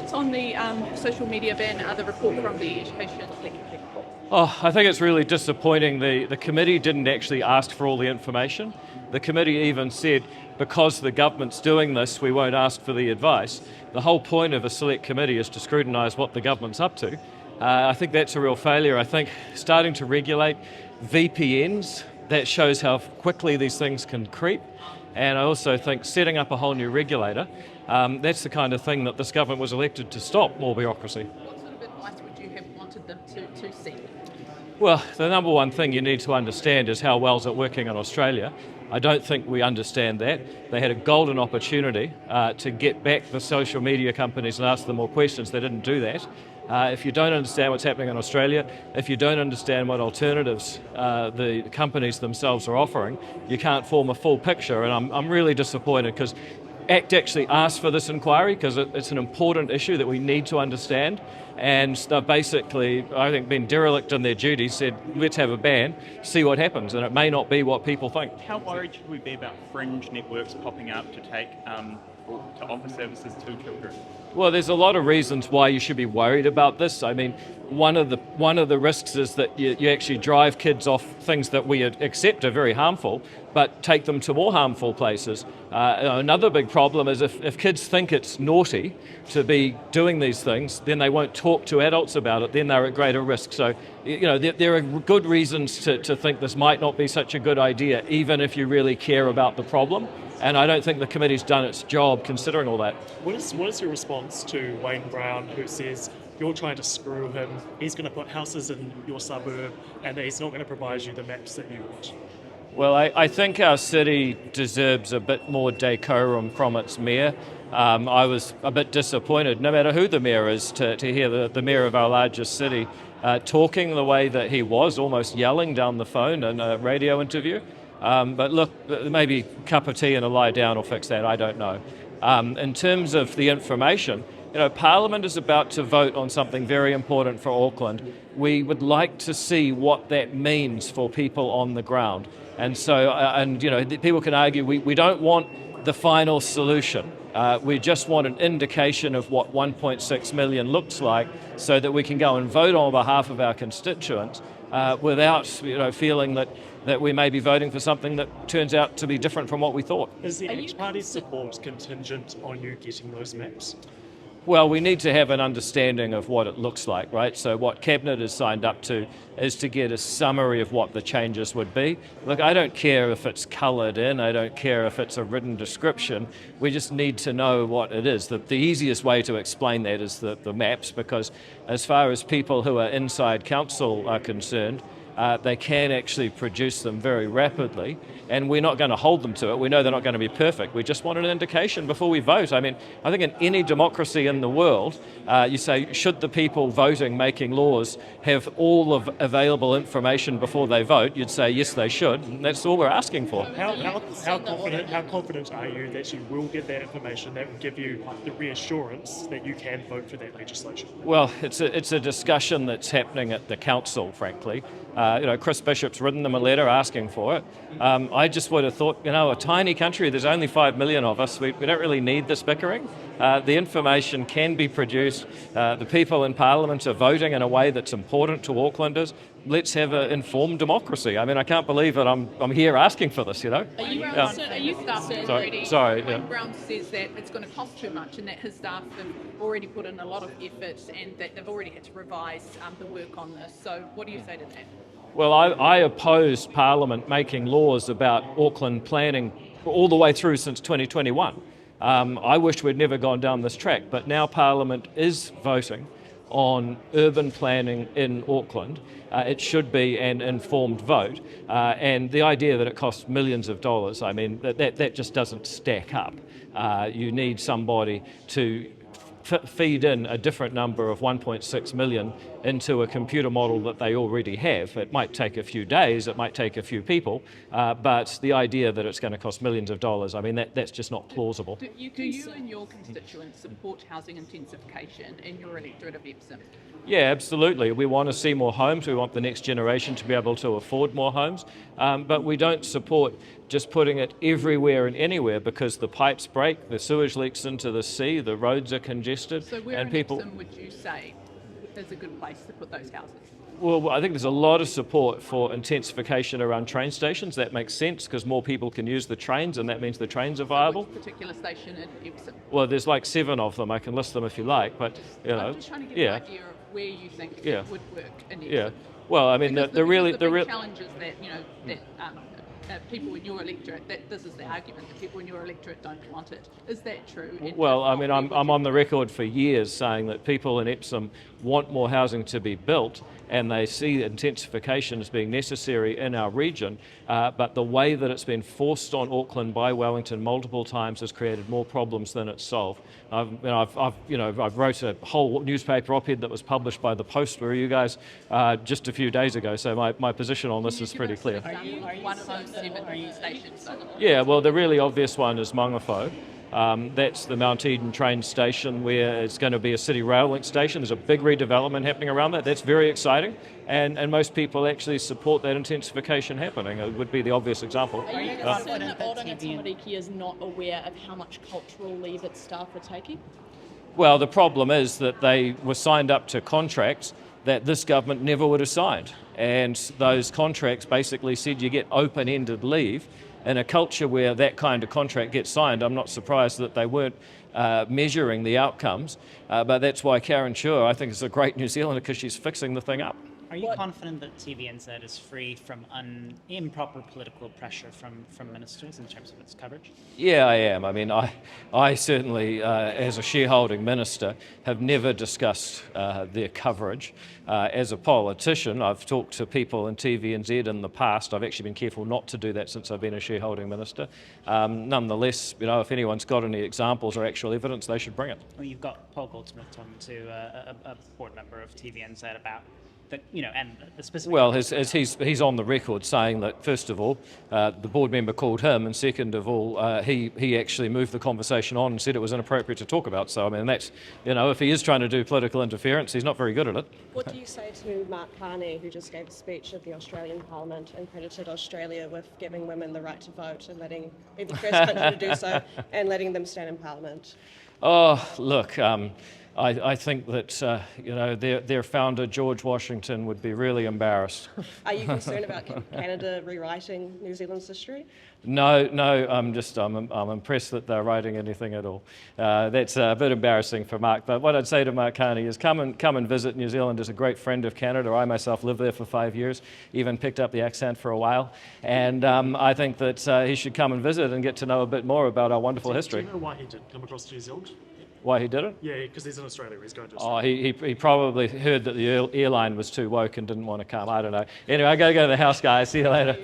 thoughts on the social media ban, the report from the Education Select Committee? Oh, I think it's really disappointing. The committee didn't actually ask for all the information. The committee even said, because the government's doing this, we won't ask for the advice. The whole point of a select committee is to scrutinise what the government's up to. I think that's a real failure. I think starting to regulate VPNs, that shows how quickly these things can creep. And I also think setting up a whole new regulator, that's the kind of thing that this government was elected to stop, more bureaucracy. What sort of advice would you have wanted them to seek? Well, the number one thing you need to understand is how well is it working in Australia. I don't think we understand that. They had a golden opportunity to get back the social media companies and ask them more questions. They didn't do that. If you don't understand what's happening in Australia, if you don't understand what alternatives the companies themselves are offering, you can't form a full picture. And I'm really disappointed because ACT actually asked for this inquiry because it's an important issue that we need to understand. And they've basically, I think, been derelict in their duties, said, let's have a ban, see what happens. And it may not be what people think. How worried should we be about fringe networks popping up to offer services to children? Well, there's a lot of reasons why you should be worried about this. I mean, one of the risks is that you actually drive kids off things that we accept are very harmful, but take them to more harmful places. Another big problem is if kids think it's naughty to be doing these things, then they won't talk to adults about it, then they're at greater risk. So, there are good reasons to think this might not be such a good idea, even if you really care about the problem. And I don't think the committee's done its job considering all that. What is your response to Wayne Brown, who says you're trying to screw him, he's going to put houses in your suburb, and he's not going to provide you the maps that you want? Well, I think our city deserves a bit more decorum from its mayor. I was a bit disappointed, no matter who the mayor is, to hear the mayor of our largest city talking the way that he was, almost yelling down the phone in a radio interview. But look, maybe a cup of tea and a lie down will fix that, I don't know. In terms of the information, Parliament is about to vote on something very important for Auckland. We would like to see what that means for people on the ground. And so, people can argue we don't want the final solution. We just want an indication of what 1.6 million looks like so that we can go and vote on behalf of our constituents without feeling that we may be voting for something that turns out to be different from what we thought. Is the ACT Party's support contingent on you getting those maps? Well, we need to have an understanding of what it looks like, right? So what Cabinet has signed up to is to get a summary of what the changes would be. Look, I don't care if it's coloured in, I don't care if it's a written description, we just need to know what it is. The easiest way to explain that is the maps, because as far as people who are inside council are concerned, they can actually produce them very rapidly, and we're not going to hold them to it. We know they're not going to be perfect. We just want an indication before we vote. I mean, I think in any democracy in the world, you say, should the people voting, making laws, have all of available information before they vote? You'd say, yes, they should. And that's all we're asking for. How confident are you that you will get that information that will give you the reassurance that you can vote for that legislation? Well, it's a discussion that's happening at the council, frankly. Chris Bishop's written them a letter asking for it. I just would have thought, a tiny country, there's only 5 million of us, we don't really need this bickering. The information can be produced. The people in Parliament are voting in a way that's important to Aucklanders. Let's have an informed democracy. I mean, I can't believe that I'm here asking for this, Are you staff already? Sorry. Wayne Brown says that it's going to cost too much and that his staff have already put in a lot of effort and that they've already had to revise the work on this. So what do you say to that? Well, I opposed Parliament making laws about Auckland planning all the way through since 2021. I wish we'd never gone down this track, but now Parliament is voting on urban planning in Auckland. It should be an informed vote, and the idea that it costs millions of dollars, I mean, that just doesn't stack up. You need somebody to feed in a different number of 1.6 million into a computer model that they already have. It might take a few days, it might take a few people, but the idea that it's going to cost millions of dollars, I mean, that's just not plausible. Do you and your constituents support housing intensification in your electorate of Epsom? Yeah, absolutely. We want to see more homes. We want the next generation to be able to afford more homes. But we don't support just putting it everywhere and anywhere because the pipes break, the sewage leaks into the sea, the roads are congested, So where and in people. Epsom would you say is a good place to put those houses? Well, I think there's a lot of support for intensification around train stations. That makes sense because more people can use the trains, and that means the trains are viable. Which particular station in Epsom? Well, there's like 7 of them. I can list them if you like, but I'm just trying to get an idea of where you think it would work in Epsom. yeah. Well, I mean, Because the big challenges that people in your electorate, that this is the argument that people in your electorate don't want it. Is that true? And Well, if I not, mean, where I'm would you on the put it? record for years saying that people in Epsom want more housing to be built, and they see intensification as being necessary in our region, but the way that it's been forced on Auckland by Wellington multiple times has created more problems than it's solved. I've wrote a whole newspaper op-ed that was published by the Post, where you guys, just a few days ago. So my position on this is pretty clear. Are you one of those 7 stations? Yeah, well, the really obvious one is Mangawhau. That's the Mount Eden train station where it's going to be a city rail link station. There's a big redevelopment happening around that. That's very exciting, and most people actually support that intensification happening. It would be the obvious example. Are you concerned that Oldham Tamariki is not aware of how much cultural leave its staff are taking? Well, the problem is that they were signed up to contracts that this government never would have signed, and those contracts basically said you get open-ended leave. In a culture where that kind of contract gets signed, I'm not surprised that they weren't measuring the outcomes, but that's why Karen Chua, I think, is a great New Zealander because she's fixing the thing up. Are you confident that TVNZ is free from improper political pressure from ministers in terms of its coverage? Yeah, I am. I mean, I certainly, as a shareholding minister, have never discussed their coverage. As a politician, I've talked to people in TVNZ in the past. I've actually been careful not to do that since I've been a shareholding minister. Nonetheless, if anyone's got any examples or actual evidence, they should bring it. Well, you've got Paul Goldsmith talking to a board member of TVNZ about and the specific. Well, he's on the record saying that, first of all, the board member called him, and second of all, he actually moved the conversation on and said it was inappropriate to talk about. So, I mean, that's, if he is trying to do political interference, he's not very good at it. What do you say to Mark Carney, who just gave a speech at the Australian Parliament and credited Australia with giving women the right to vote and letting be the first country to do so and letting them stand in Parliament? Oh, look, I think that their founder George Washington would be really embarrassed. Are you concerned about Canada rewriting New Zealand's history? No, I'm impressed that they're writing anything at all. That's a bit embarrassing for Mark. But what I'd say to Mark Carney is come and visit New Zealand. Is a great friend of Canada. I myself lived there for 5 years, even picked up the accent for a while. And I think that he should come and visit and get to know a bit more about our wonderful history. Do you know why he did come across to New Zealand? Why he did it? Yeah, because he's in Australia. He's going to Oh, Australia. he probably heard that the airline was too woke and didn't want to come. I don't know. Anyway, I got to go to the house, guys. See you later.